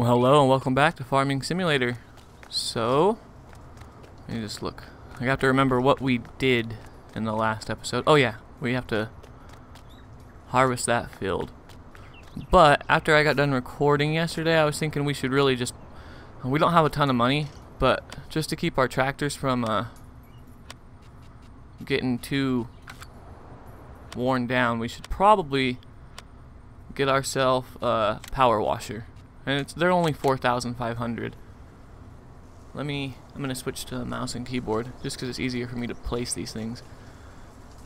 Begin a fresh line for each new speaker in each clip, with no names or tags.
Well, hello and welcome back to Farming Simulator. So, let me just look. I have to remember what we did in the last episode. Oh yeah, we have to harvest that field. But after I got done recording yesterday, I was thinking we should really just, we don't have a ton of money, but just to keep our tractors from getting too worn down, we should probably get ourselves a power washer. And they're only 4,500. I'm gonna switch to mouse and keyboard just because it's easier for me to place these things.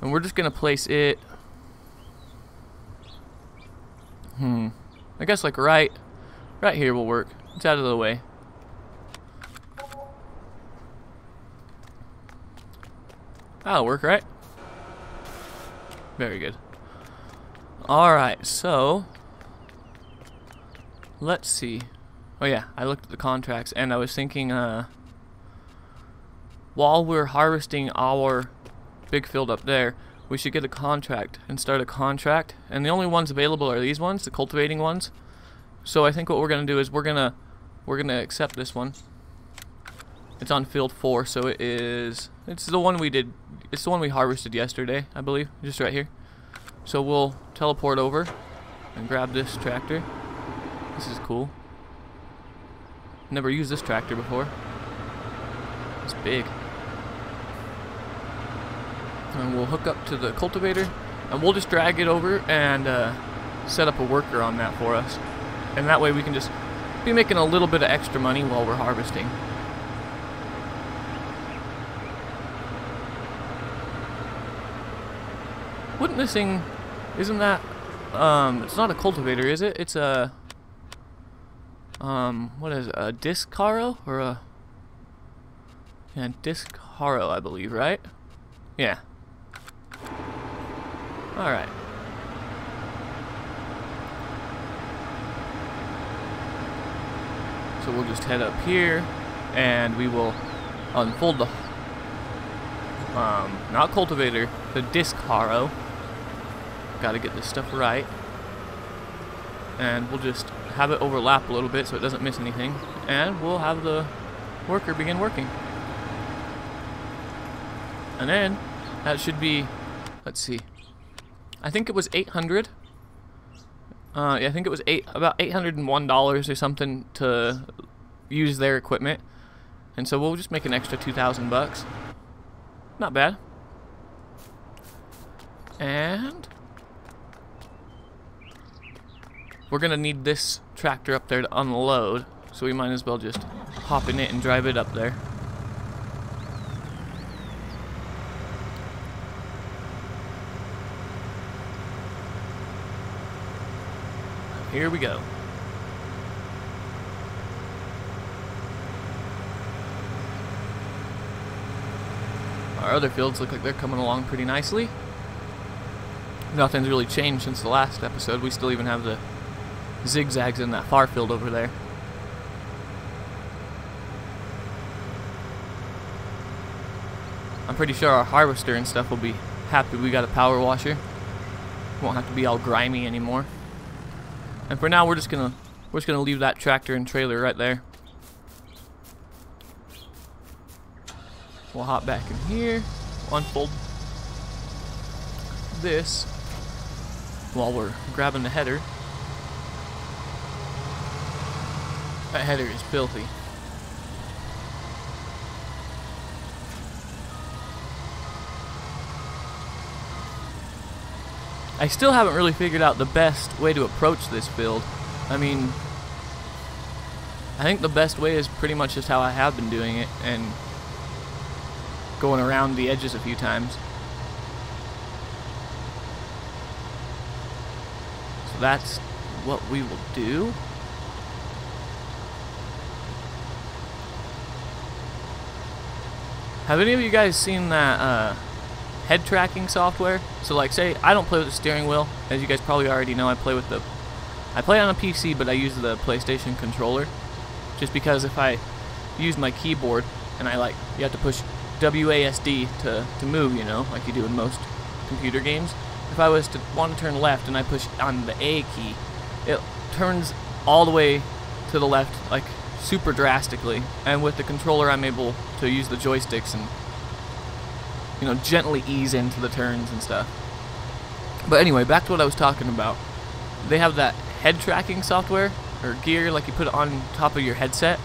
And we're just gonna place it. I guess like right here will work. It's out of the way. That'll work, right? Very good. Alright, so let's see. Oh yeah, I looked at the contracts and I was thinking while we're harvesting our big field up there, we should get a contract and start a contract. And the only ones available are these ones, the cultivating ones. So I think what we're gonna do is we're gonna accept this one. It's on field 4, so it's the one we did. It's the one we harvested yesterday, I believe, just right here. So we'll teleport over and grab this tractor. This is cool. Never used this tractor before. It's big. And we'll hook up to the cultivator and we'll just drag it over and set up a worker on that for us. And that way we can just be making a little bit of extra money while we're harvesting. Wouldn't this thing, isn't that, it's not a cultivator, is it? It's a, what is it, a disc harrow? Or a, yeah, disc harrow, I believe, right? Yeah. Alright. So we'll just head up here, and we will unfold the, not cultivator, the disc harrow. Gotta get this stuff right. And we'll just have it overlap a little bit so it doesn't miss anything. And we'll have the worker begin working. And then, that should be, let's see. I think it was 800. Yeah, I think it was about $801 or something to use their equipment. And so we'll just make an extra 2,000 bucks. Not bad. And we're gonna need this tractor up there to unload, so we might as well just hop in it and drive it up there. Here we go. Our other fields look like they're coming along pretty nicely. Nothing's really changed since the last episode. We still even have the zigzags in that far field over there. I'm pretty sure our harvester and stuff will be happy we got a power washer. Won't have to be all grimy anymore. And for now we're just gonna leave that tractor and trailer right there. We'll hop back in here, unfold this while we're grabbing the header. That header is filthy. I still haven't really figured out the best way to approach this field. I mean, I think the best way is pretty much just how I have been doing it and going around the edges a few times. So that's what we will do. Have any of you guys seen that head tracking software? So like, say I don't play with the steering wheel, as you guys probably already know. I play on a PC, but I use the PlayStation controller, just because if I use my keyboard and you have to push WASD to move, you know, like you do in most computer games. If I was to want to turn left and I push on the A key, it turns all the way to the left like super drastically, and with the controller I'm able to use the joysticks and, you know, gently ease into the turns and stuff. But anyway, back to what I was talking about. They have that head tracking software or gear, like you put it on top of your headset,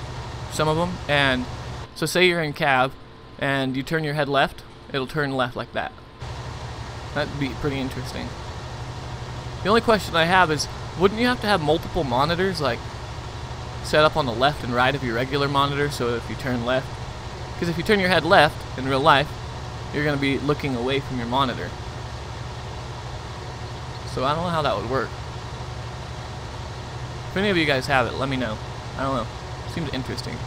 some of them. And so say you're in cab and you turn your head left, it'll turn left like that. That'd be pretty interesting. The only question I have is, wouldn't you have to have multiple monitors like set up on the left and right of your regular monitor, so if you turn left, because if you turn your head left in real life, you're going to be looking away from your monitor. So I don't know how that would work. If any of you guys have it, let me know. I don't know. Seems interesting.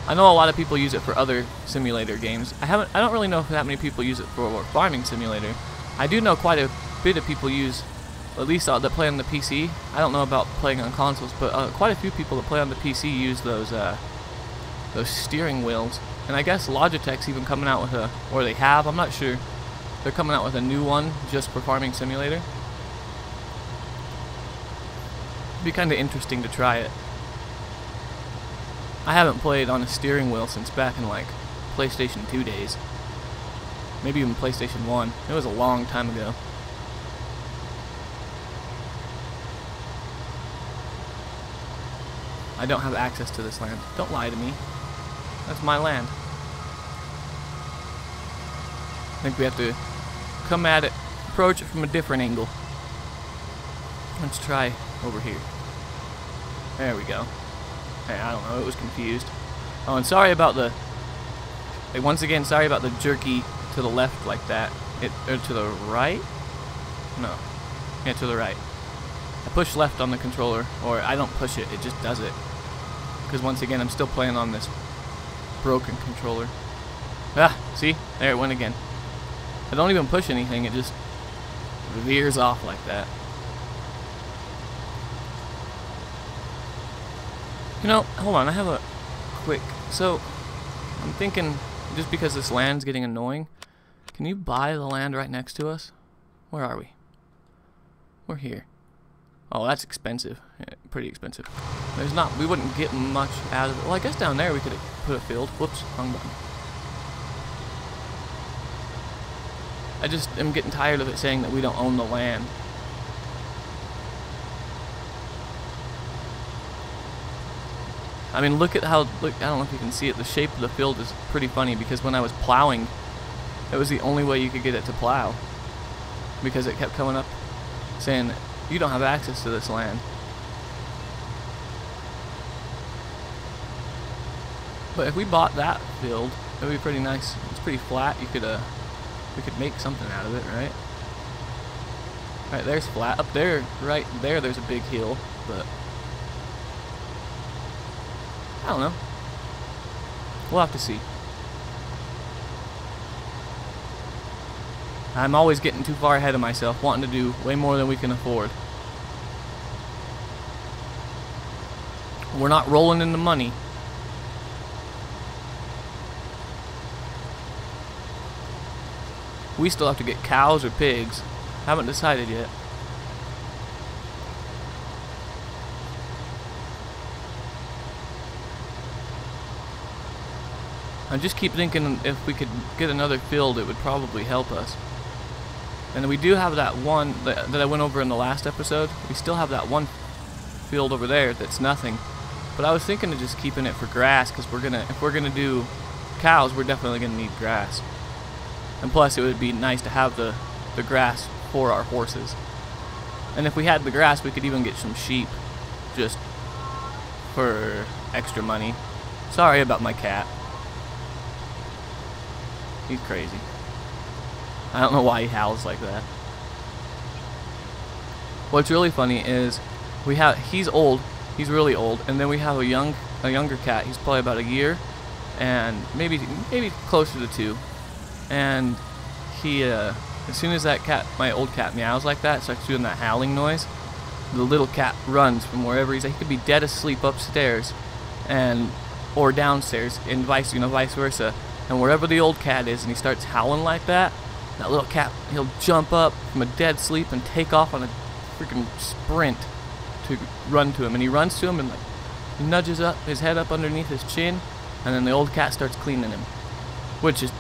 I know a lot of people use it for other simulator games. I don't really know if that many people use it for Farming Simulator. I do know quite a bit of people use, at least that play on the PC. I don't know about playing on consoles, but quite a few people that play on the PC use those steering wheels. And I guess Logitech's even coming out with a, or they have, I'm not sure. They're coming out with a new one just for Farming Simulator. It'd be kind of interesting to try it. I haven't played on a steering wheel since back in like PlayStation 2 days. Maybe even PlayStation 1. It was a long time ago. I don't have access to this land. Don't lie to me. That's my land. I think we have to come at it, approach it from a different angle. Let's try over here. There we go. Hey, I don't know, it was confused. Oh, and sorry about the, like, once again, sorry about the jerky to the left like that. Or to the right? No. Yeah, to the right. I push left on the controller, or I don't push it, it just does it. Because once again, I'm still playing on this broken controller. Ah, see? There it went again. I don't even push anything, it just veers off like that. You know, hold on, I have a quick, so I'm thinking, just because this land's getting annoying, can you buy the land right next to us? Where are we? We're here. Oh, that's expensive. Yeah, pretty expensive. There's not, we wouldn't get much out of it. Well, I guess down there we could put a field. Whoops, wrong button. I just am getting tired of it saying that we don't own the land. I mean, look at how, look, I don't know if you can see it, the shape of the field is pretty funny, because when I was plowing, it was the only way you could get it to plow, because it kept coming up saying, you don't have access to this land. But if we bought that field, it would be pretty nice. It's pretty flat. You could, we could make something out of it, right? Right, there's flat. Up there, right there, there's a big hill, but I don't know. We'll have to see. I'm always getting too far ahead of myself, wanting to do way more than we can afford. We're not rolling in the money. We still have to get cows or pigs. Haven't decided yet. I just keep thinking if we could get another field, it would probably help us. And we do have that one that I went over in the last episode. We still have that one field over there that's nothing. But I was thinking of just keeping it for grass, because if we're gonna do cows, we're definitely gonna need grass. And plus, it would be nice to have the grass for our horses. And if we had the grass, we could even get some sheep, just for extra money. Sorry about my cat. He's crazy. I don't know why he howls like that. What's really funny is he's old, he's really old, and then we have a younger cat. He's probably about a year, and maybe closer to 2. And he, as soon as that cat, my old cat, meows like that, starts doing that howling noise, the little cat runs from wherever he's at. He could be dead asleep upstairs, or downstairs, and vice versa. And wherever the old cat is, and he starts howling like that, that little cat, he'll jump up from a dead sleep and take off on a freaking sprint to run to him, and he runs to him and like he nudges up his head up underneath his chin, and then the old cat starts cleaning him, which is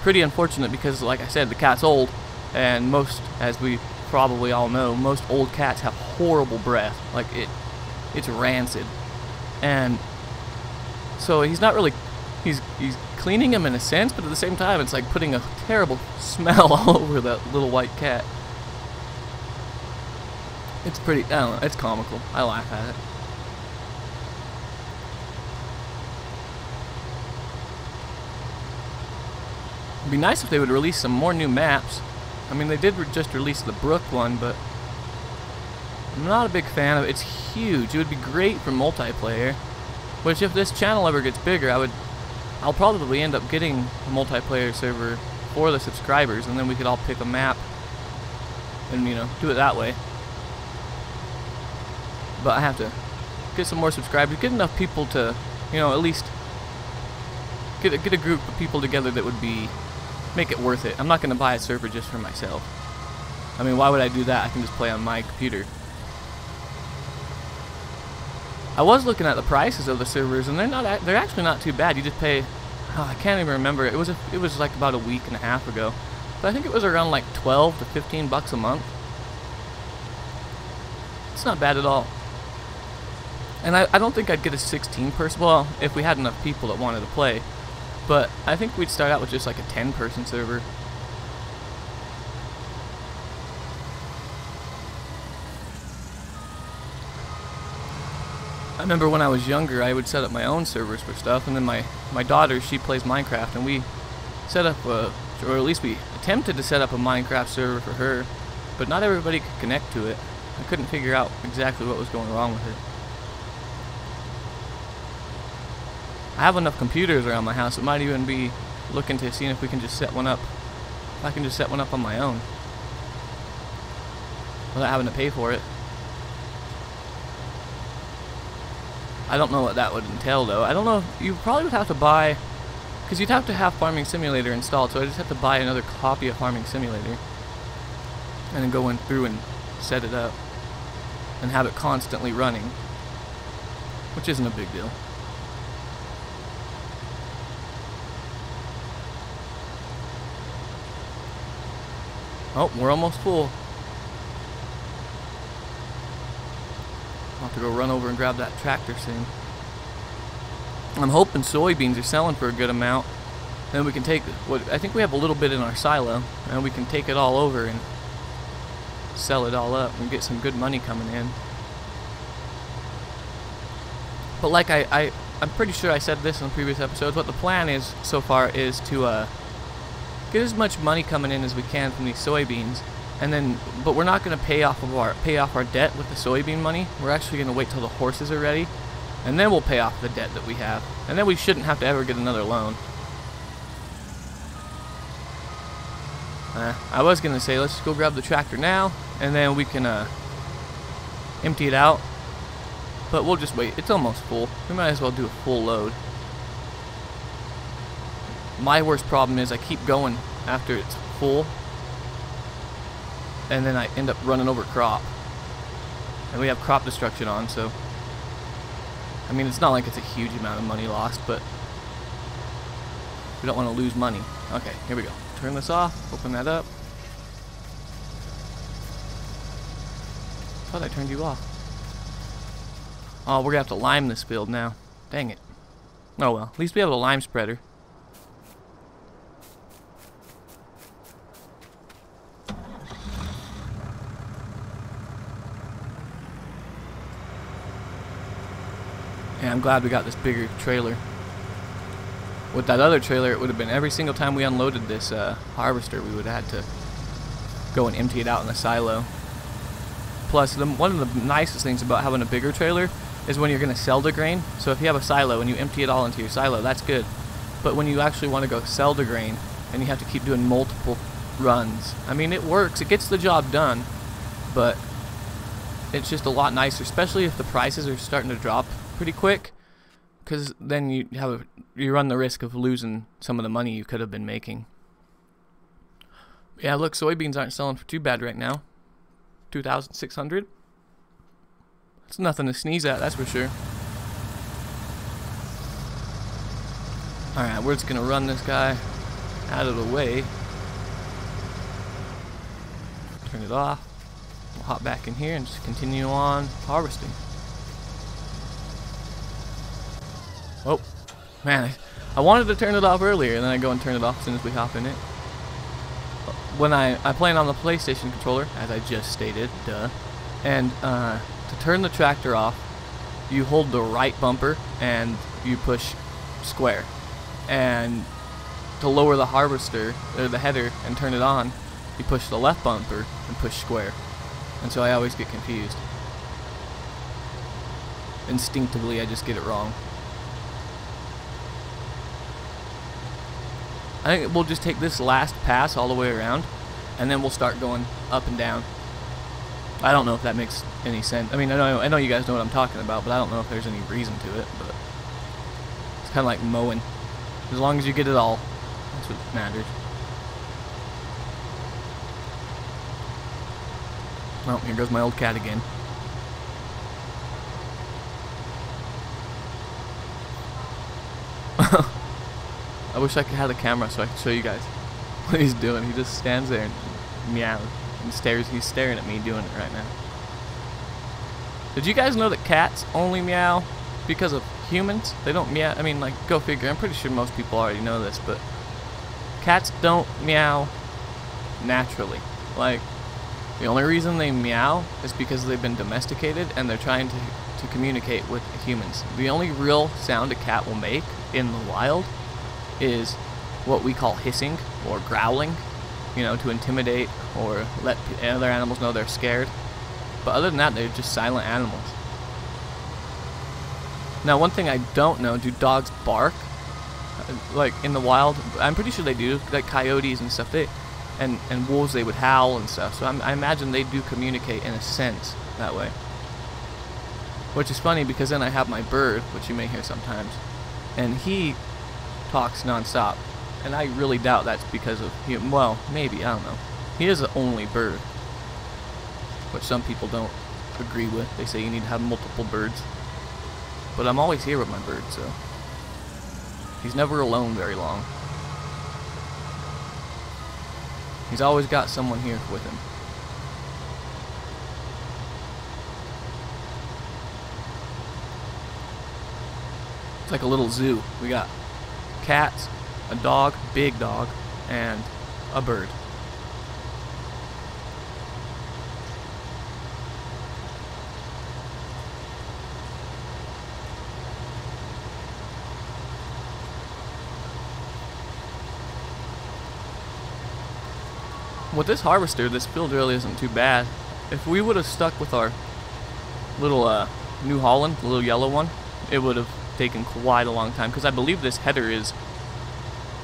pretty unfortunate because, like I said, the cat's old, and most, as we probably all know, most old cats have horrible breath. Like it's rancid, and so he's not really, he's cleaning him in a sense, but at the same time it's like putting a terrible smell all over that little white cat. It's pretty, I don't know, it's comical. I laugh at it. It'd be nice if they would release some more new maps. I mean, they did just release the Brook one, but I'm not a big fan of it. It's huge. It would be great for multiplayer, which if this channel ever gets bigger, I'll probably end up getting a multiplayer server for the subscribers, and then we could all pick a map and, you know, do it that way. But I have to get some more subscribers, get enough people to, you know, at least get a group of people together that would make it worth it. I'm not going to buy a server just for myself. I mean, why would I do that? I can just play on my computer. I was looking at the prices of the servers, and they're actually not too bad. You just pay, oh, I can't even remember. It was like about a week and a half ago, but I think it was around like 12 to 15 bucks a month. It's not bad at all. And I don't think I'd get a 16-person, well, if we had enough people that wanted to play. But I think we'd start out with just like a 10-person server. I remember when I was younger, I would set up my own servers for stuff, and then my daughter, she plays Minecraft, and we set up or at least we attempted to set up a Minecraft server for her, but not everybody could connect to it. I couldn't figure out exactly what was going wrong with it. I have enough computers around my house. It might even be looking to see if we can just set one up. If I can just set one up on my own without having to pay for it. I don't know what that would entail though. I don't know. You probably would have to buy, because you'd have to have Farming Simulator installed. So I just have to buy another copy of Farming Simulator and then go in through and set it up and have it constantly running, which isn't a big deal. Oh, we're almost full. I'll have to go run over and grab that tractor soon. I'm hoping soybeans are selling for a good amount. Then we can take what I think we have a little bit in our silo, and we can take it all over and sell it all up and get some good money coming in. But like I'm pretty sure I said this in previous episodes, what the plan is so far is to get as much money coming in as we can from these soybeans, and then, but we're not going to pay off our debt with the soybean money. We're actually going to wait till the horses are ready, and then we'll pay off the debt that we have, and then we shouldn't have to ever get another loan. I was going to say let's just go grab the tractor now, and then we can empty it out, but we'll just wait. It's almost full. We might as well do a full load. My worst problem is I keep going after it's full, and then I end up running over crop. And we have crop destruction on, so I mean, it's not like it's a huge amount of money lost, but we don't want to lose money. Okay, here we go. Turn this off, open that up. Thought I turned you off. Oh, we're gonna have to lime this field now. Dang it. Oh well, at least we have a lime spreader. Yeah, I'm glad we got this bigger trailer. With that other trailer, it would have been every single time we unloaded this harvester, we would have had to go and empty it out in the silo. Plus, one of the nicest things about having a bigger trailer is when you're going to sell the grain. So if you have a silo and you empty it all into your silo, that's good. But when you actually want to go sell the grain and you have to keep doing multiple runs, I mean, it works. It gets the job done, but it's just a lot nicer, especially if the prices are starting to drop pretty quick, because then you run the risk of losing some of the money you could have been making. Yeah, look, soybeans aren't selling for too bad right now. 2,600. It's nothing to sneeze at, that's for sure. Alright, we're just gonna run this guy out of the way. Turn it off. We'll hop back in here and just continue on harvesting. Oh, man, I wanted to turn it off earlier, and then I go and turn it off as soon as we hop in it. When I play on the PlayStation controller, as I just stated, duh. And to turn the tractor off, you hold the right bumper and you push square. And to lower the harvester, or the header, and turn it on, you push the left bumper and push square. And so I always get confused. Instinctively, I just get it wrong. I think we'll just take this last pass all the way around, and then we'll start going up and down. I don't know if that makes any sense. I mean, I know you guys know what I'm talking about, but I don't know if there's any reason to it. But it's kind of like mowing. As long as you get it all, that's what matters. Oh, here goes my old cat again. I wish I could have the camera so I could show you guys what he's doing. He just stands there and meows and stares. He's staring at me doing it right now. Did you guys know that cats only meow because of humans? They don't meow. I mean, like, go figure. I'm pretty sure most people already know this, but cats don't meow naturally. Like, the only reason they meow is because they've been domesticated and they're trying to communicate with humans. The only real sound a cat will make in the wild is what we call hissing or growling, you know, to intimidate or let other animals know they're scared. But other than that, they're just silent animals. Now, one thing I don't know, do dogs bark? Like in the wild? I'm pretty sure they do, like coyotes and stuff. And wolves, they would howl and stuff. So I imagine they do communicate in a sense that way. Which is funny because then I have my bird, which you may hear sometimes, and he talks non-stop. And I really doubt that's because of him. Well, maybe, I don't know. He is the only bird, which some people don't agree with. They say you need to have multiple birds. But I'm always here with my bird, so he's never alone very long. He's always got someone here with him. It's like a little zoo. We got cats, a dog, big dog, and a bird. With this harvester, this field really isn't too bad. If we would have stuck with our little New Holland, the little yellow one, it would have taken quite a long time, because I believe this header is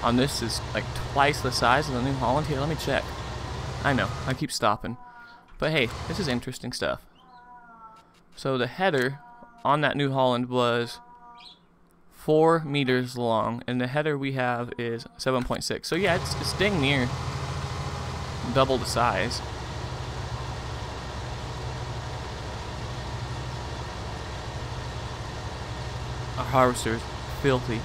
on this is like twice the size of the New Holland. Here, let me check. I know, I keep stopping, but hey, this is interesting stuff. So the header on that New Holland was 4 meters long, and the header we have is 7.6. So yeah, it's dang near double the size. Our harvester is filthy.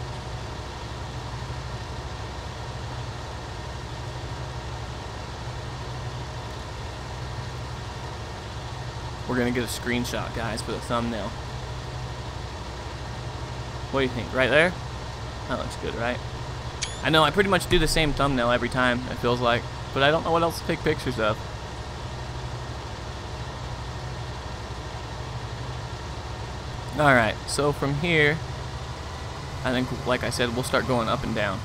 We're gonna get a screenshot, guys, for the thumbnail. What do you think? Right there? That looks good, right? I know I pretty much do the same thumbnail every time, it feels like, but I don't know what else to take pictures of. Alright, so from here, I think, like I said, we'll start going up and down.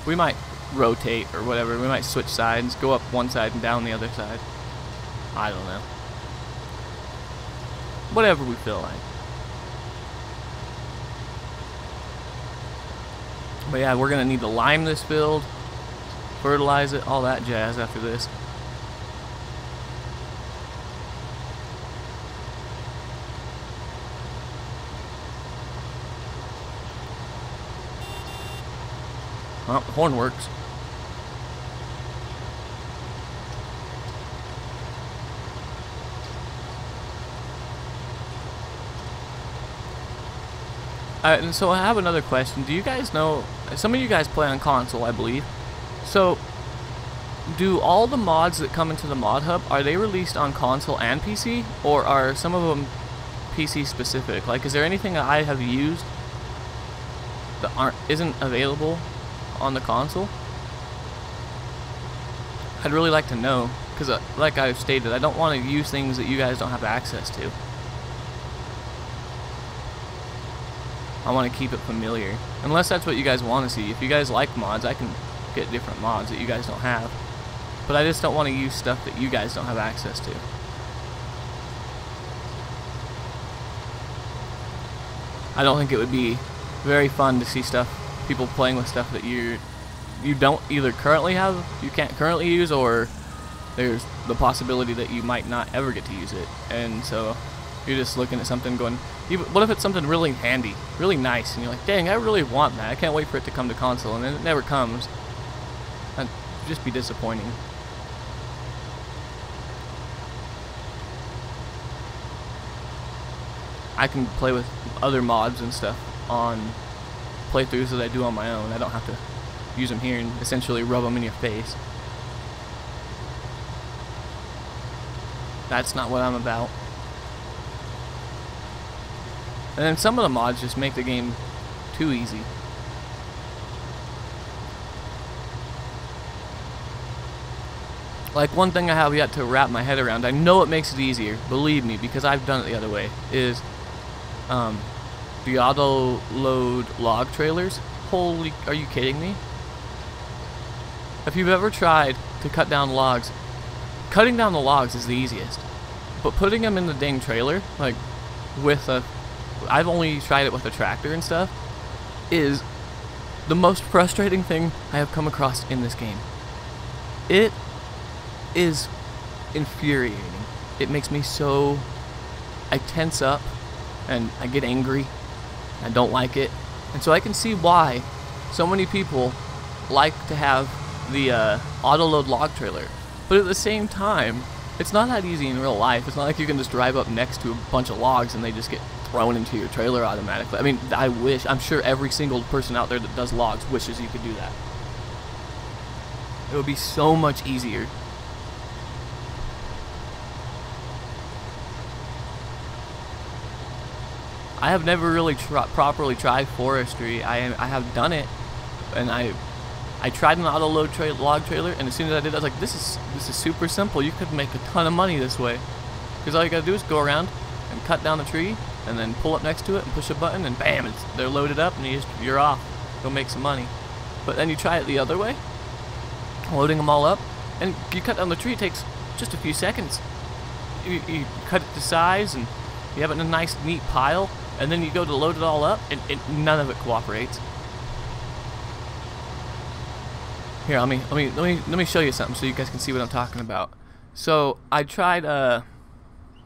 We might rotate or whatever. We might switch sides, go up one side and down the other side. I don't know. Whatever we feel like. But yeah, we're going to need to lime this field, fertilize it, all that jazz after this. Well, the horn works. And so I have another question. Do you guys know, some of you guys play on console, I believe. So, do all the mods that come into the mod hub, are they released on console and PC? Or are some of them PC specific? Like, is there anything that I have used that isn't available on the console? I'd really like to know, because like I've stated, I don't want to use things that you guys don't have access to. I want to keep it familiar, unless that's what you guys want to see. If you guys like mods, I can get different mods that you guys don't have, but I just don't want to use stuff that you guys don't have access to. I don't think it would be very fun to see people playing with stuff that you don't either currently have, you can't currently use, or there's the possibility that you might not ever get to use it. And so you're just looking at something going, what if it's something really handy, really nice, and you're like, dang, I really want that, I can't wait for it to come to console, and then it never comes. That'd just be disappointing. I can play with other mods and stuff on playthroughs that I do on my own. I don't have to use them here and essentially rub them in your face. That's not what I'm about. And then some of the mods just make the game too easy. Like, one thing I have yet to wrap my head around, I know it makes it easier, believe me, because I've done it the other way, is the auto load log trailers. Holy, are you kidding me? If you've ever tried to cut down logs, cutting down the logs is the easiest, but putting them in the dang trailer, like with I've only tried it with a tractor and stuff, is the most frustrating thing I have come across in this game. It is infuriating. It makes me so, I tense up and I get angry. I don't like it. And so I can see why so many people like to have the auto load log trailer. But at the same time, it's not that easy in real life. It's not like you can just drive up next to a bunch of logs and they just get thrown into your trailer automatically. I mean, I'm sure every single person out there that does logs wishes you could do that. It would be so much easier. I have never really properly tried forestry. I have done it, and I tried an auto load log trailer, and as soon as I did, I was like, this is super simple. You could make a ton of money this way, because all you gotta do is go around and cut down the tree, and then pull up next to it and push a button, and bam, they're loaded up, and you're off. Go make some money. But then you try it the other way, loading them all up, and you cut down the tree. It takes just a few seconds. You cut it to size, and you have it in a nice, neat pile. And then you go to load it all up, and none of it cooperates. Here, let me show you something so you guys can see what I'm talking about. So I tried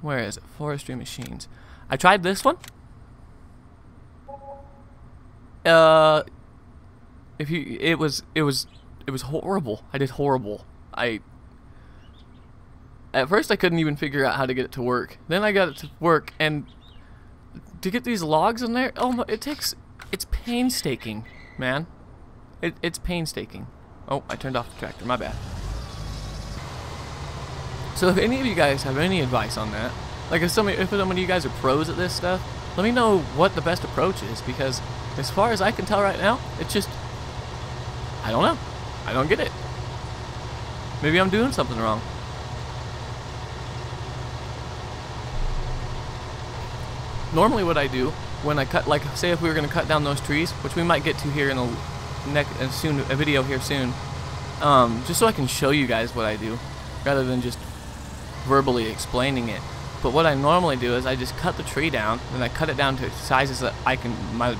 where is it? Forestry machines. I tried this one. It was horrible. I did horrible. At first I couldn't even figure out how to get it to work. Then I got it to work, and to get these logs in there, oh my, it's painstaking, man. It's painstaking. Oh, I turned off the tractor, my bad. So if any of you guys have any advice on that, like if some of you guys are pros at this stuff, let me know what the best approach is, because as far as I can tell right now, it's just, I don't know. I don't get it. Maybe I'm doing something wrong. Normally what I do when I cut, like say if we were going to cut down those trees, which we might get to here in a video here soon, just so I can show you guys what I do rather than just verbally explaining it. But what I normally do is I just cut the tree down, and I cut it down to sizes that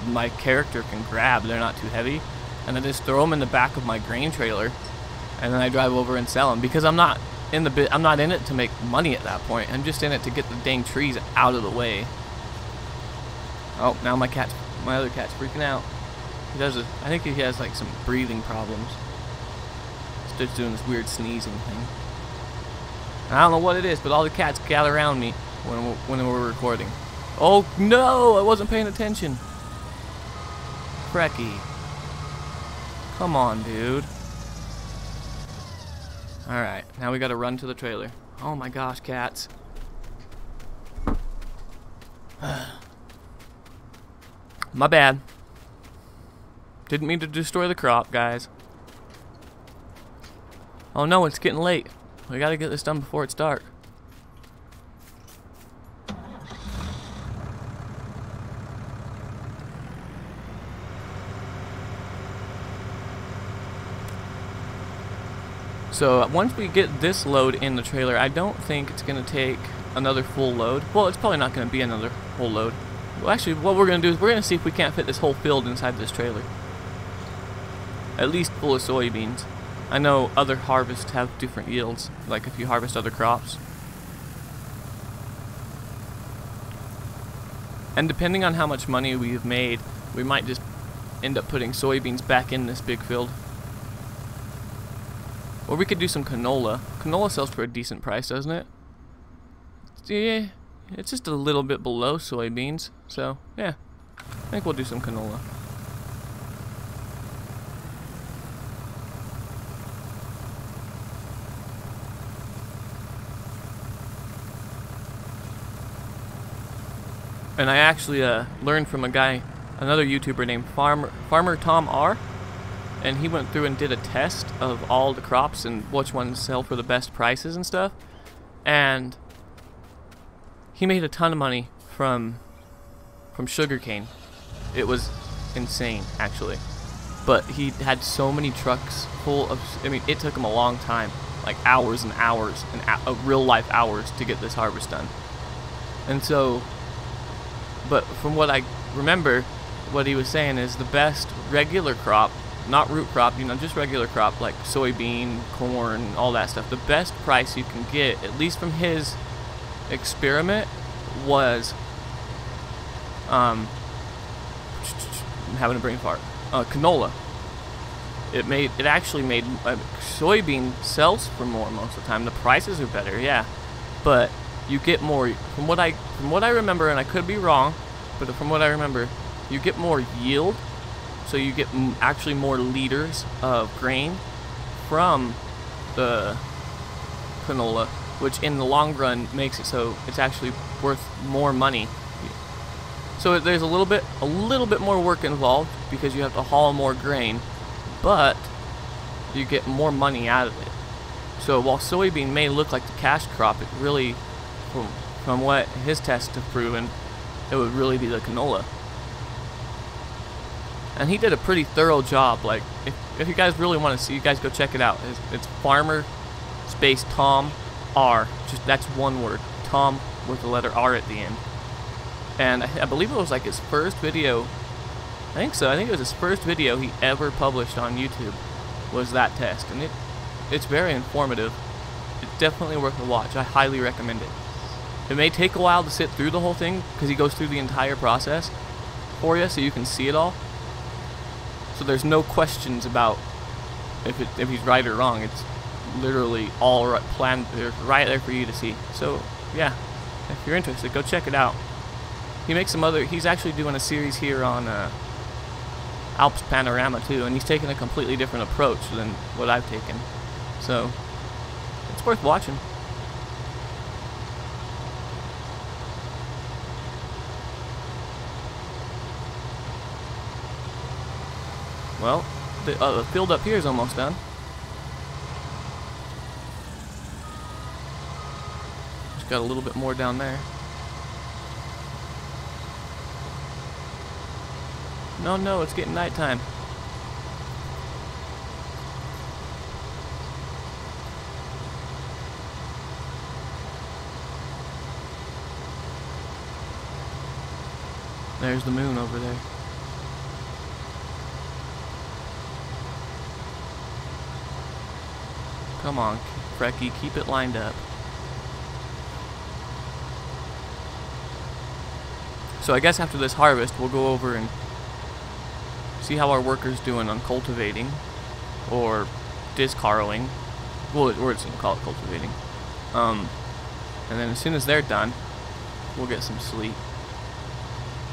my character can grab. They're not too heavy, and I just throw them in the back of my grain trailer, and then I drive over and sell them, because I'm not in it to make money at that point. I'm just in it to get the dang trees out of the way. Oh, now my other cat's freaking out. I think he has like some breathing problems. He's just doing this weird sneezing thing. I don't know what it is, but all the cats gather around me when we're recording. Oh no, I wasn't paying attention. Freki. Come on, dude. Alright, now we gotta run to the trailer. Oh my gosh, cats. My bad. Didn't mean to destroy the crop, guys. Oh no, it's getting late. We gotta get this done before it's dark. So once we get this load in the trailer, I don't think it's going to take another full load. Well, it's probably not going to be another full load. Well, actually, what we're going to do is we're going to see if we can't fit this whole field inside this trailer. At least full of soybeans. I know other harvests have different yields, like if you harvest other crops. And depending on how much money we've made, we might just end up putting soybeans back in this big field. Or we could do some canola. Canola sells for a decent price, doesn't it? Yeah, it's just a little bit below soybeans. So, yeah, I think we'll do some canola. And I actually learned from a guy, another YouTuber named Farmer Tom R. And he went through and did a test of all the crops and which ones sell for the best prices and stuff. And he made a ton of money from sugarcane. It was insane, actually. But he had so many trucks full of, I mean, it took him a long time, like hours and hours, and real life hours to get this harvest done. And so, but from what I remember, what he was saying is the best regular crop, not root crop, you know, just regular crop like soybean, corn, all that stuff. The best price you can get, at least from his experiment, was I'm having a brain fart. Canola. It actually made soybean sells for more most of the time. The prices are better, yeah, but you get more. From what I remember, and I could be wrong, but from what I remember, you get more yield. So you get actually more liters of grain from the canola, which in the long run makes it so it's actually worth more money. So there's a little bit more work involved because you have to haul more grain, but you get more money out of it. So while soybean may look like the cash crop, it really, from what his tests have proven, it would really be the canola. And he did a pretty thorough job. Like, if you guys really want to see, you guys go check it out. It's Farmer space Tom R. Just that's one word, Tom with the letter R at the end. And I believe it was like his first video. I think so. I think it was his first video he ever published on YouTube. Was that test, and it's very informative. It's definitely worth a watch. I highly recommend it. It may take a while to sit through the whole thing because he goes through the entire process for you, so you can see it all. So there's no questions about if he's right or wrong. It's literally all planned right there for you to see. So yeah, if you're interested, go check it out. He makes some other. He's actually doing a series here on Alps Panorama too, and he's taking a completely different approach than what I've taken. So it's worth watching. Well, the field up here is almost done. Just got a little bit more down there. No, it's getting nighttime. There's the moon over there. Come on, Freki, keep it lined up. So I guess after this harvest, we'll go over and see how our workers doing on cultivating or discarrowing. Well, we're just gonna call it cultivating. And then as soon as they're done, we'll get some sleep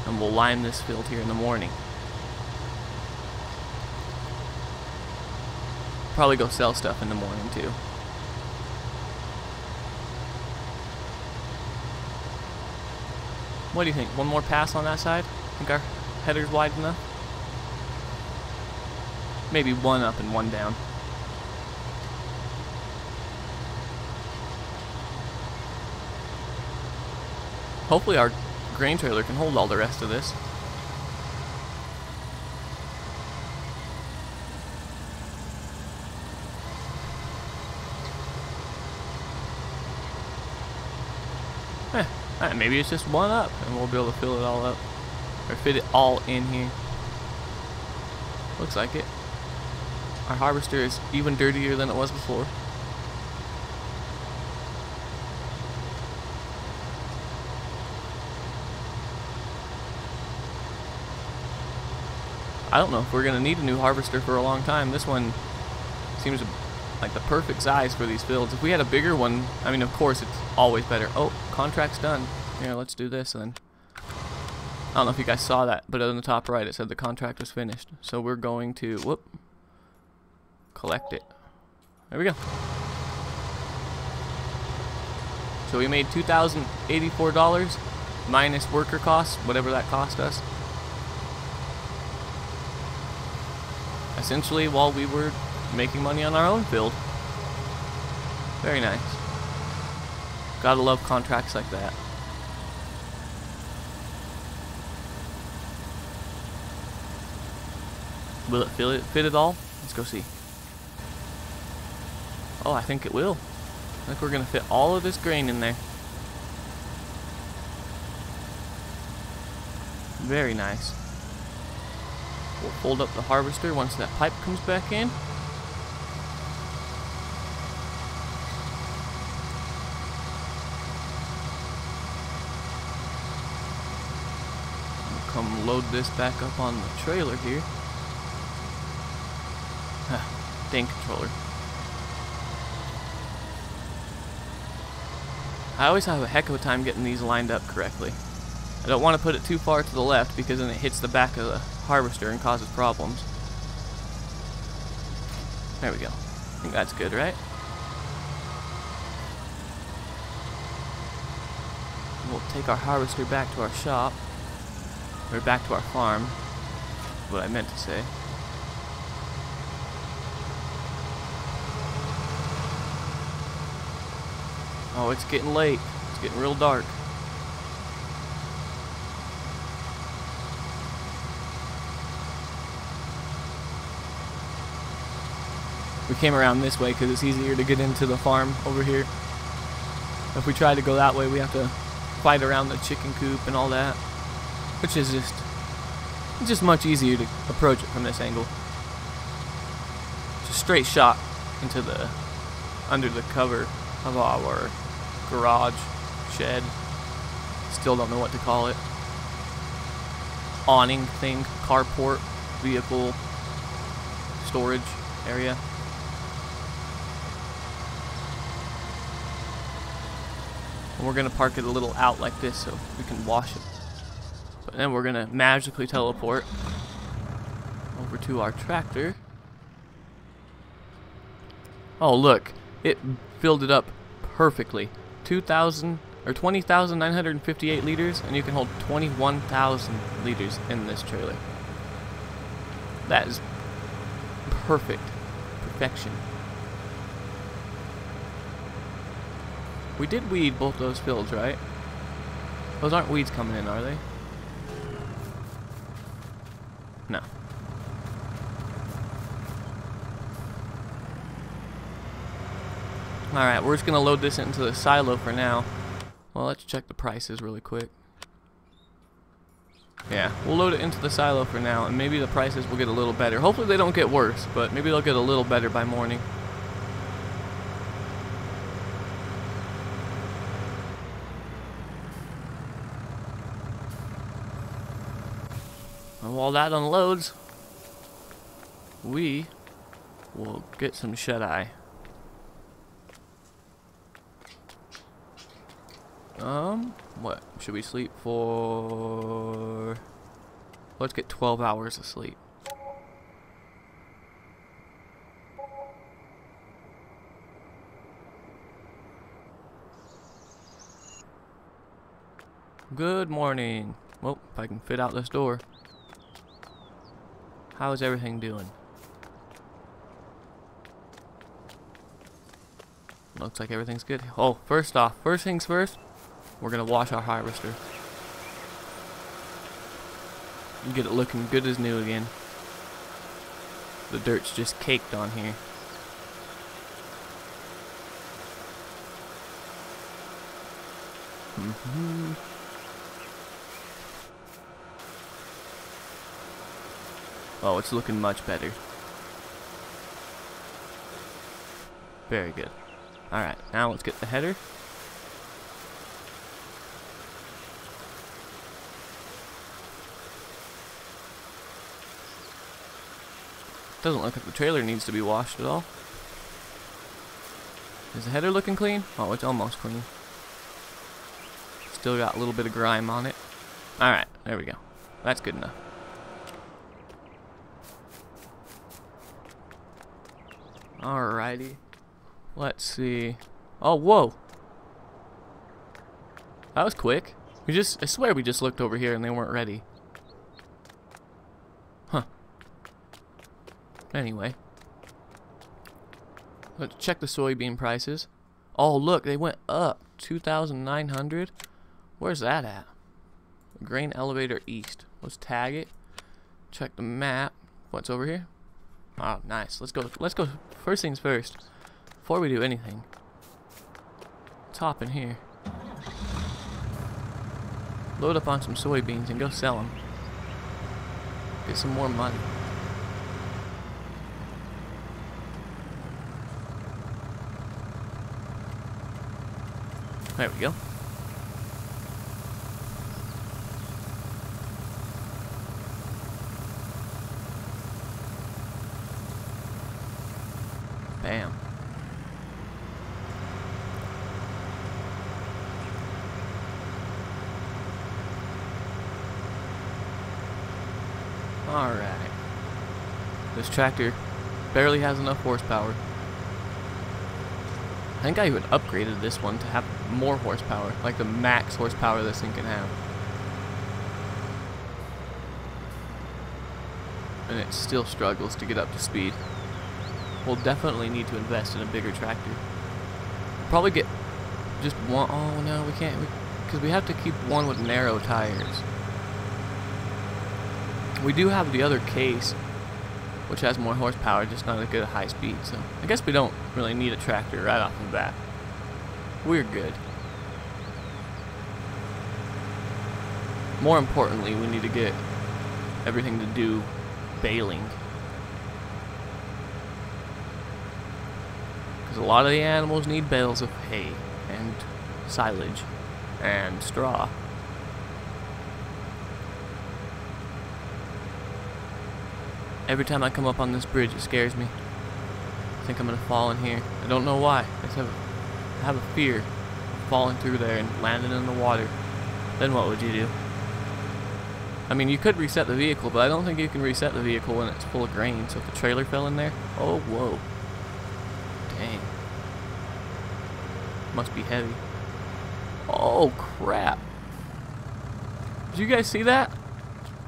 and we'll lime this field here in the morning. Probably go sell stuff in the morning too. What do you think? One more pass on that side? Think our header's wide enough? Maybe one up and one down. Hopefully our grain trailer can hold all the rest of this. Maybe it's just one up and we'll be able to fill it all up. Or fit it all in here. Looks like it. Our harvester is even dirtier than it was before. I don't know if we're going to need a new harvester for a long time. This one seems like the perfect size for these fields. If we had a bigger one, I mean, of course, it's always better. Oh, contract's done. Here, let's do this then. I don't know if you guys saw that, but on the top right it said the contract was finished. So we're going to, collect it. There we go. So we made $2,084 minus worker costs, whatever that cost us. Essentially while we were making money on our own field. Very nice. Gotta love contracts like that. Will it fit it all? Let's go see. Oh, I think it will. I think we're gonna fit all of this grain in there. Very nice. We'll fold up the harvester once that pipe comes back in. We'll come load this back up on the trailer here. Dang controller. I always have a heck of a time getting these lined up correctly. I don't want to put it too far to the left because then it hits the back of the harvester and causes problems. There we go. I think that's good, right? We'll take our harvester back to our shop. Or back to our farm. That's what I meant to say. Oh, it's getting late. It's getting real dark. We came around this way because it's easier to get into the farm over here. If we try to go that way, we have to fight around the chicken coop and all that, which is just much easier to approach it from this angle. Just straight shot into the under the cover of our garage, shed, still don't know what to call it, awning thing, carport, vehicle storage area. And we're gonna park it a little out like this so we can wash it. But then we're gonna magically teleport over to our tractor. Oh look, it filled it up perfectly. 20,958 liters, and you can hold 21,000 liters in this trailer. That is perfect. Perfection. We did weed both those fields, right? Those aren't weeds coming in, are they? No. Alright, we're just going to load this into the silo for now. Well, let's check the prices really quick. Yeah, we'll load it into the silo for now, and maybe the prices will get a little better. Hopefully they don't get worse, but maybe they'll get a little better by morning. And while that unloads, we will get some shut-eye. What should we sleep for? Let's get 12 hours of sleep. Good morning. Well, if I can fit out this door. How is everything doing? Looks like everything's good. Oh, first things first, we're gonna wash our harvester. And get it looking good as new again. The dirt's just caked on here. Oh, it's looking much better. Very good. Alright, now let's get the header. Doesn't look like the trailer needs to be washed at all. Is the header looking clean? Oh, it's almost clean. Still got a little bit of grime on it. Alright, there we go. That's good enough. Alrighty. Let's see. Oh, whoa. That was quick. I swear we just looked over here and they weren't ready. Huh. Anyway. Let's check the soybean prices. Oh, look, they went up. 2,900. Where's that at? Grain elevator east. Let's tag it. Check the map. What's over here? Oh, nice. Let's go. Let's go. First things first. Before we do anything, let's hop in here. Load up on some soybeans and go sell them. Get some more money. There we go. Bam. Alright. This tractor barely has enough horsepower. I think I even upgraded this one to have more horsepower, like the max horsepower this thing can have. And it still struggles to get up to speed. We'll definitely need to invest in a bigger tractor. Probably get just one. Oh no, we can't, because we have to keep one with narrow tires. We do have the other case, which has more horsepower, just not a good high speed. So I guess we don't really need a tractor right off the bat. We're good. More importantly, we need to get everything to do baling. Because a lot of the animals need bales of hay and silage and straw. Every time I come up on this bridge, it scares me. I think I'm gonna fall in here. I don't know why. I have a fear of falling through there and landing in the water. Then what would you do? I mean, you could reset the vehicle, but I don't think you can reset the vehicle when it's full of grain. So if the trailer fell in there, oh whoa, dang, must be heavy. Oh crap! Did you guys see that?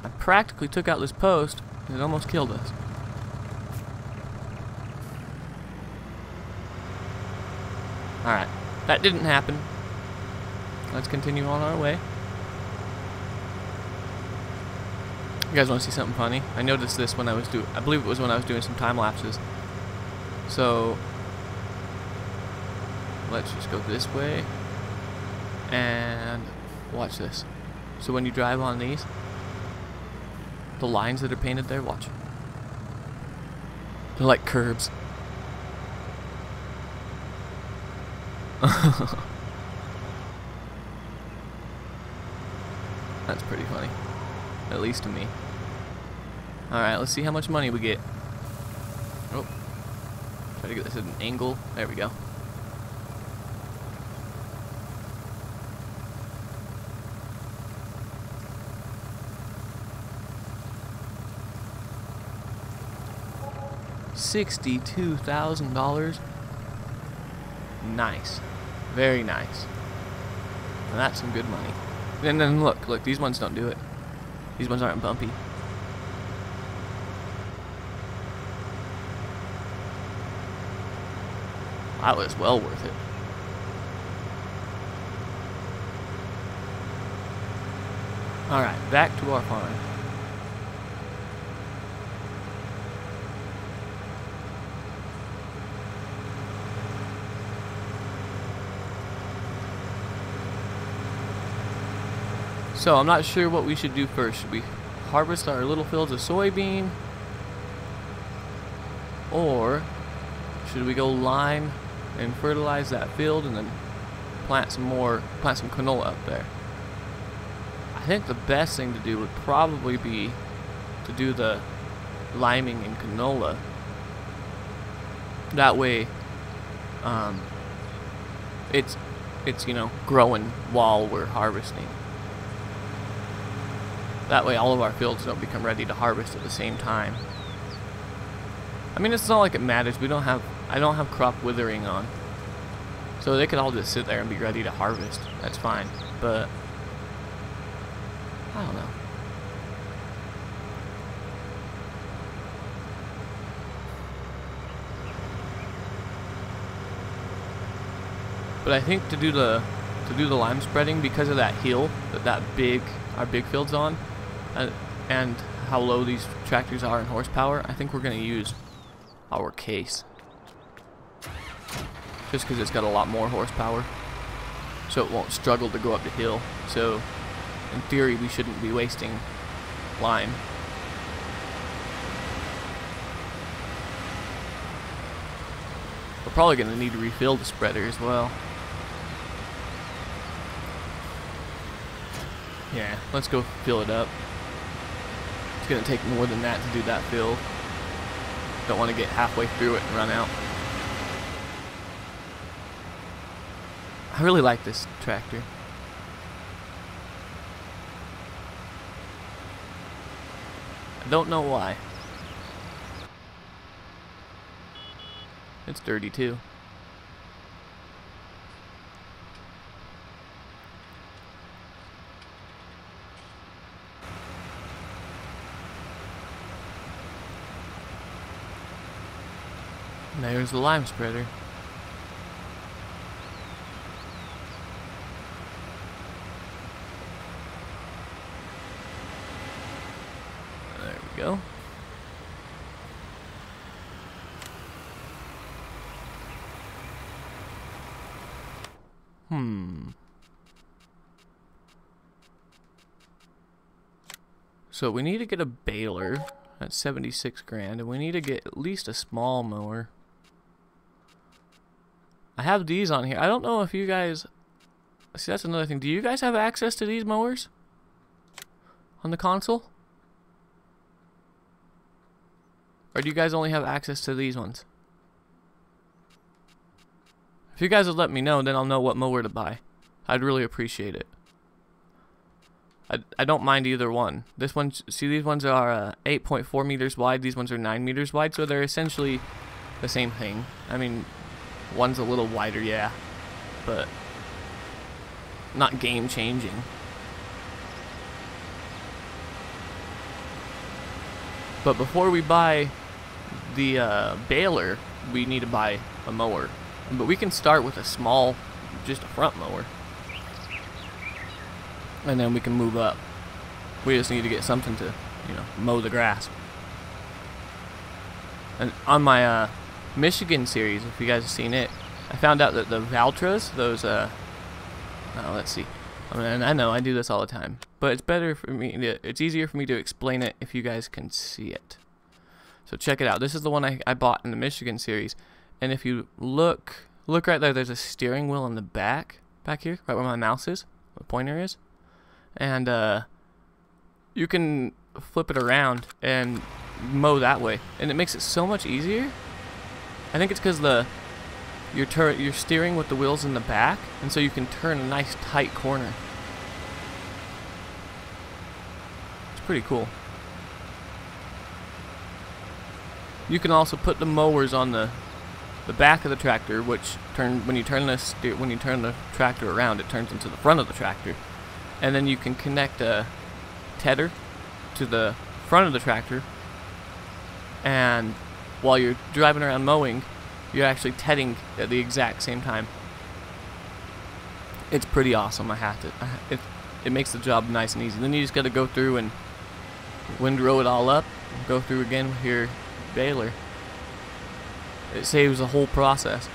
I practically took out this post. It almost killed us. Alright, that didn't happen. Let's continue on our way. You guys want to see something funny? I noticed this when I believe it was when I was doing some time lapses. So, let's just go this way. And watch this. So when you drive on these, the lines that are painted there, watch. They're like curbs. That's pretty funny. At least to me. Alright, let's see how much money we get. Oh. Try to get this at an angle. There we go. $62,000. Nice. Very nice. And that's some good money. And then look, these ones don't do it. These ones aren't bumpy. That was well worth it. Alright, back to our farm. So I'm not sure what we should do first. Should we harvest our little fields of soybean? Or should we go line and fertilize that field and then plant some canola up there? I think the best thing to do would probably be to do the liming and canola. That way, it's you know, growing while we're harvesting. That way all of our fields don't become ready to harvest at the same time. I mean, it's not like it matters. I don't have crop withering on. So they could all just sit there and be ready to harvest. That's fine. But I don't know. But I think to do the lime spreading, because of that hill that our big field's on, and how low these tractors are in horsepower, I think we're going to use our case. Just because it's got a lot more horsepower, so it won't struggle to go up the hill. So in theory, we shouldn't be wasting lime. We're probably going to need to refill the spreader as well. Yeah, let's go fill it up. It's going to take more than that to do that fill. Don't want to get halfway through it and run out. I really like this tractor. I don't know why. It's dirty too. And there's the lime spreader. There we go. So we need to get a baler. That's 76 grand, and we need to get at least a small mower. I have these on here. I don't know if you guys... See, that's another thing. Do you guys have access to these mowers? On the console? Or do you guys only have access to these ones? If you guys would let me know, then I'll know what mower to buy. I'd really appreciate it. I don't mind either one. This one, see, these ones are 8.4 meters wide. These ones are 9 meters wide, so they're essentially the same thing. I mean, one's a little wider, yeah, but not game changing. But before we buy the baler, we need to buy a mower. But we can start with a small, just a front mower, and then we can move up. We just need to get something to, you know, mow the grass. And on my Michigan series, if you guys have seen it, I found out that the Valtras, those let's see. I mean, I know I do this all the time, but it's better for me it's easier for me to explain it if you guys can see it. So check it out. This is the one I bought in the Michigan series, and if you look right there, there's a steering wheel in the back here, right where my mouse is, the pointer is. And you can flip it around and mow that way, and it makes it so much easier. I think it's because you're steering with the wheels in the back, and so you can turn a nice tight corner. It's pretty cool. You can also put the mowers on the back of the tractor, which when you turn the tractor around, it turns into the front of the tractor. and then you can connect a tedder to the front of the tractor, and while you're driving around mowing, you're actually tedding at the exact same time. It's pretty awesome. It makes the job nice and easy. Then you just got to go through and windrow it all up, and go through again with your baler. It saves the whole process.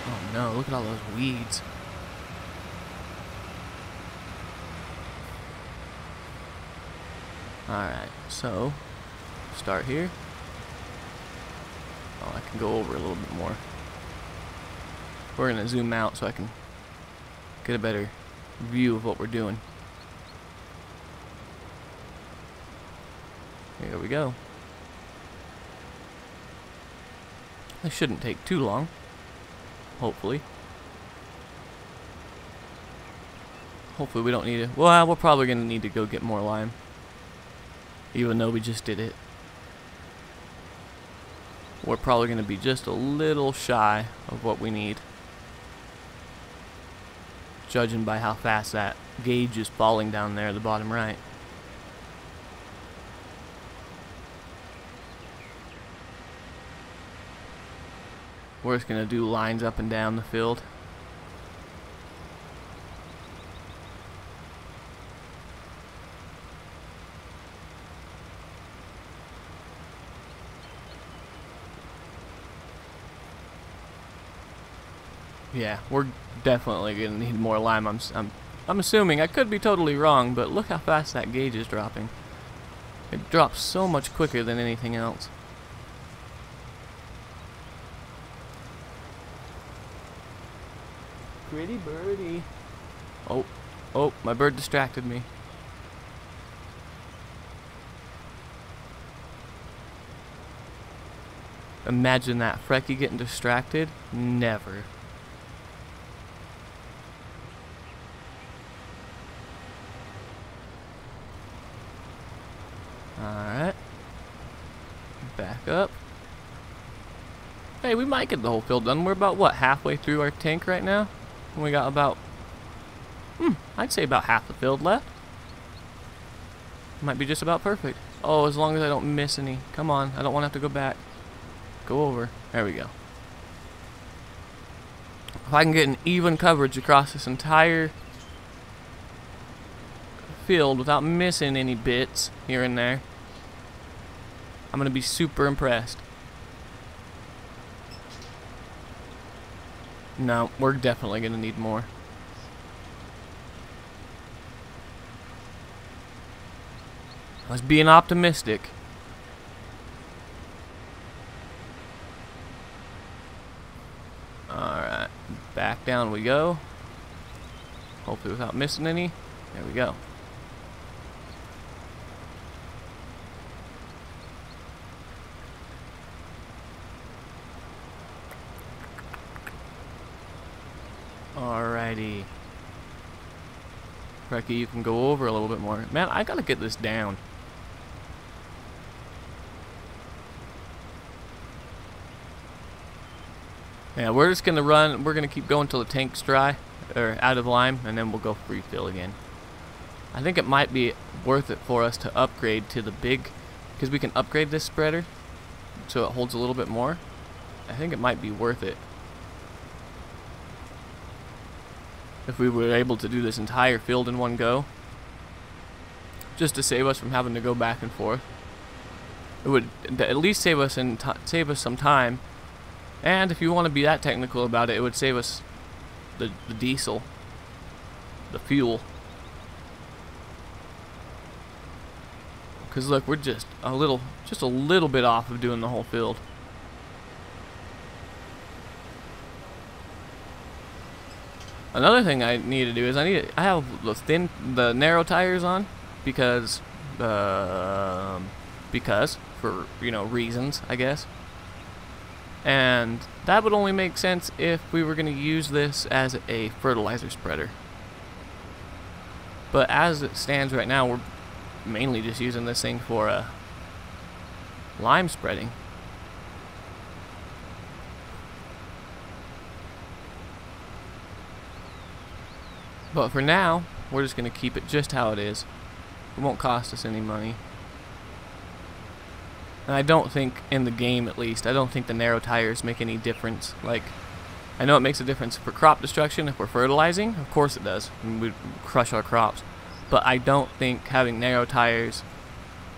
Oh no, look at all those weeds. Alright, so start here. Oh, I can go over a little bit more. We're going to zoom out so I can get a better view of what we're doing. Here we go. This shouldn't take too long. Hopefully. Hopefully we don't need to... Well, we're probably going to need to go get more lime. Even though we just did it. We're probably going to be just a little shy of what we need. Judging by how fast that gauge is falling down there at the bottom right. We're just going to do lines up and down the field. Yeah, we're definitely gonna need more lime. I'm assuming. I could be totally wrong, but look how fast that gauge is dropping. It drops so much quicker than anything else. Pretty birdie. Oh, my bird distracted me. Imagine that, Freki getting distracted? Never. Alright. Back up. Hey, we might get the whole field done. We're about, what, halfway through our tank right now? And we got about, I'd say about half the field left. Might be just about perfect. Oh, as long as I don't miss any. Come on, I don't want to have to go back. Go over. There we go. If I can get an even coverage across this entire field without missing any bits here and there, I'm going to be super impressed. No, we're definitely going to need more. I was being optimistic. Alright, back down we go. Hopefully without missing any. There we go. Alrighty. Freki, you can go over a little bit more. Man, I gotta get this down. Yeah, we're just gonna run. We're gonna keep going till the tank's dry or out of lime, and then we'll go free fill again. I think it might be worth it for us to upgrade to the big, because we can upgrade this spreader so it holds a little bit more. I think it might be worth it if we were able to do this entire field in one go, just to save us from having to go back and forth. It would at least save us some time. And if you want to be that technical about it, it would save us the diesel, the fuel. Because look, we're just a little bit off of doing the whole field. Another thing I need to do is I have the narrow tires on because for reasons, I guess. And that would only make sense if we were going to use this as a fertilizer spreader. But as it stands right now, we're mainly just using this thing for lime spreading. But for now, we're just going to keep it just how it is. It won't cost us any money. And I don't think, in the game at least, I don't think the narrow tires make any difference. Like, I know it makes a difference for crop destruction if we're fertilizing. Of course it does. I mean, we crush our crops. But I don't think having narrow tires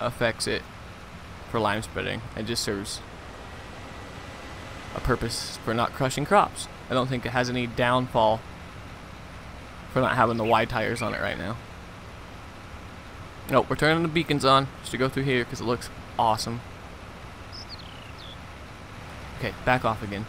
affects it for lime spreading. It just serves a purpose for not crushing crops. I don't think it has any downfall for not having the wide tires on it right now. Nope, we're turning the beacons on just to go through here because it looks awesome. Okay, back off again.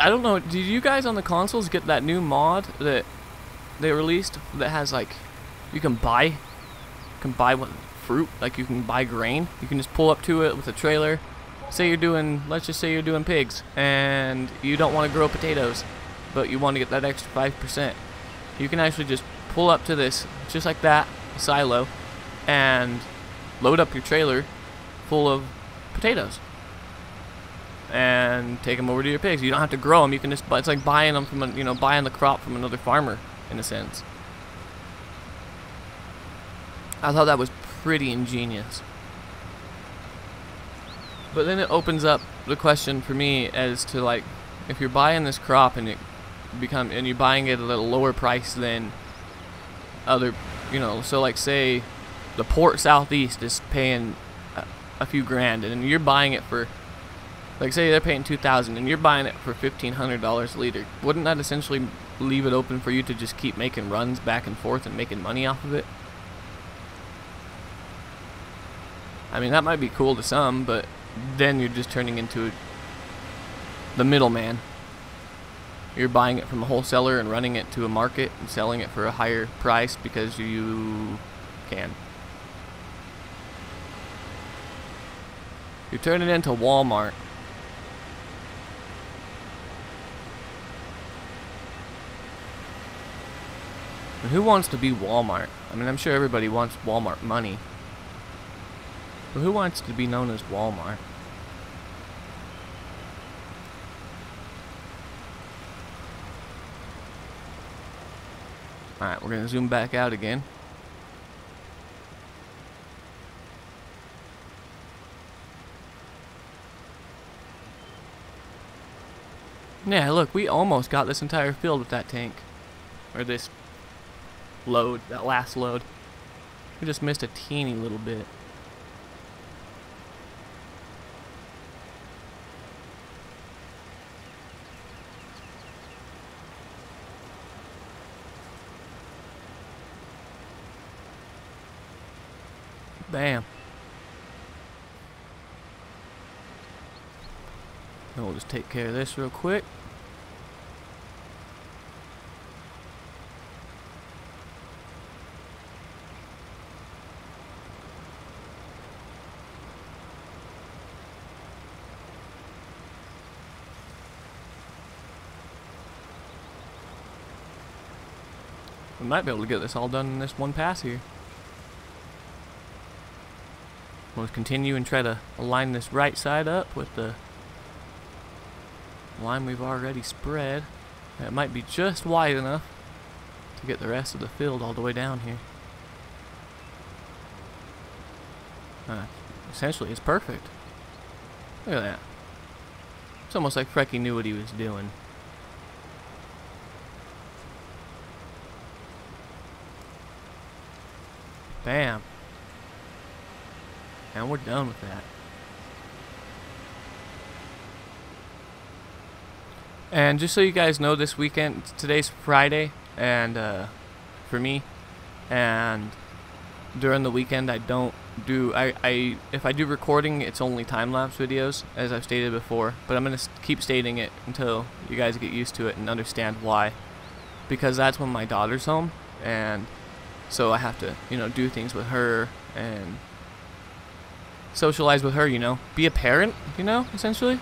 I don't know, did you guys on the consoles get that new mod that they released that has, like, you can buy what, fruit, like you can buy grain. You can just pull up to it with a trailer. Say you're doing, let's just say you're doing pigs and you don't want to grow potatoes, but you want to get that extra 5%. You can actually just pull up to this, just like that, a silo, and load up your trailer full of potatoes and take them over to your pigs. You don't have to grow them. You can just, it's like buying them from, buying the crop from another farmer in a sense. I thought that was pretty ingenious. But then it opens up the question for me as to, like, if you're buying this crop and you're buying it at a lower price than other, so like say the Port Southeast is paying a few grand and you're buying it for, like, say they're paying $2,000 and you're buying it for $1,500 a liter. Wouldn't that essentially leave it open for you to just keep making runs back and forth and making money off of it? I mean, that might be cool to some, but then you're just turning into the middleman. You're buying it from a wholesaler and running it to a market and selling it for a higher price because you can. You're turning into Walmart. And who wants to be Walmart? I mean, I'm sure everybody wants Walmart money. But who wants to be known as Walmart? Alright, we're going to zoom back out again. Yeah, look, we almost got this entire field with that tank. Or this load, that last load. We just missed a teeny little bit. Bam. Then we'll just take care of this real quick. We might be able to get this all done in this one pass here. We'll continue and try to align this right side up with the line we've already spread. It might be just wide enough to get the rest of the field all the way down here. Essentially, it's perfect. Look at that. It's almost like Freki knew what he was doing. Bam. And we're done with that. And just so you guys know, this weekend, today's Friday, and for me, and during the weekend I don't do, if I do recording, it's only time-lapse videos, as I've stated before, but I'm going to keep stating it until you guys get used to it and understand why. Because that's when my daughter's home, and so I have to, do things with her, and socialize with her, you know, be a parent, you know, essentially.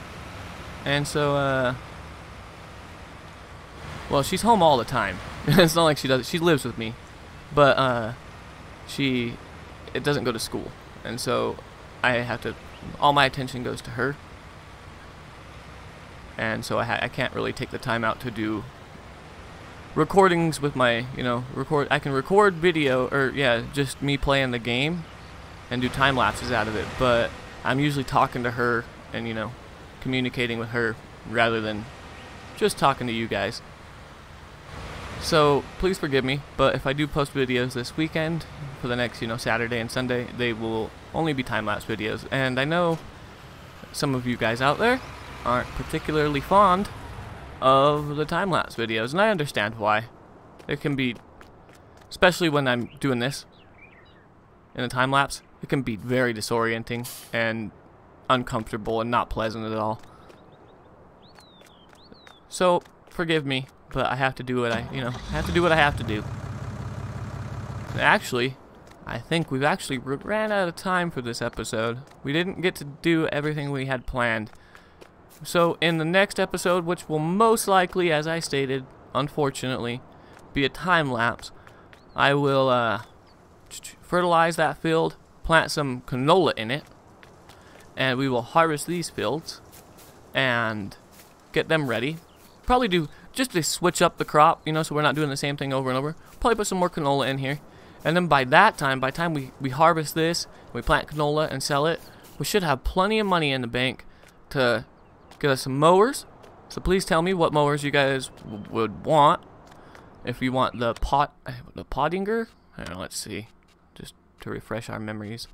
And so, well, she's home all the time. It's not like she does. She lives with me, but it doesn't go to school, and so I have to. All my attention goes to her, and so I can't really take the time out to do recordings with my, you know, I can record video, or yeah, just me playing the game and do time lapses out of it, but I'm usually talking to her and, you know, communicating with her rather than just talking to you guys. So please forgive me, but if I do post videos this weekend for the next, you know, Saturday and Sunday, they will only be time-lapse videos. And I know some of you guys out there aren't particularly fond of the time-lapse videos, and I understand why. It can be, especially when I'm doing this in a time-lapse, it can be very disorienting and uncomfortable and not pleasant at all. So forgive me, but I have to do what I have to do. Actually, I think we've actually ran out of time for this episode. We didn't get to do everything we had planned. So in the next episode, which will most likely, as I stated, unfortunately, be a time lapse, I will fertilize that field, plant some canola in it, and we will harvest these fields and get them ready. Probably do just to switch up the crop, you know, so we're not doing the same thing over and over. Probably put some more canola in here, and then by the time we harvest this, we plant canola and sell it, we should have plenty of money in the bank to get us some mowers. So please tell me what mowers you guys would want. If you want the Pottinger, I don't know, let's see, just to refresh our memories.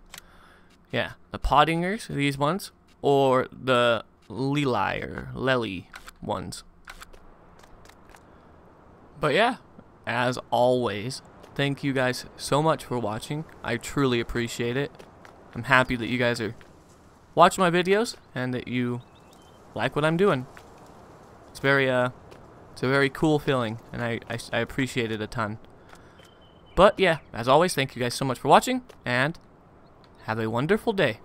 Yeah, the Pottingers, these ones, or the Leli or Lely ones. But yeah, as always, thank you guys so much for watching. I truly appreciate it. I'm happy that you guys are watching my videos and that you like what I'm doing. It's a very cool feeling, and I appreciate it a ton. But yeah, as always, thank you guys so much for watching, and have a wonderful day.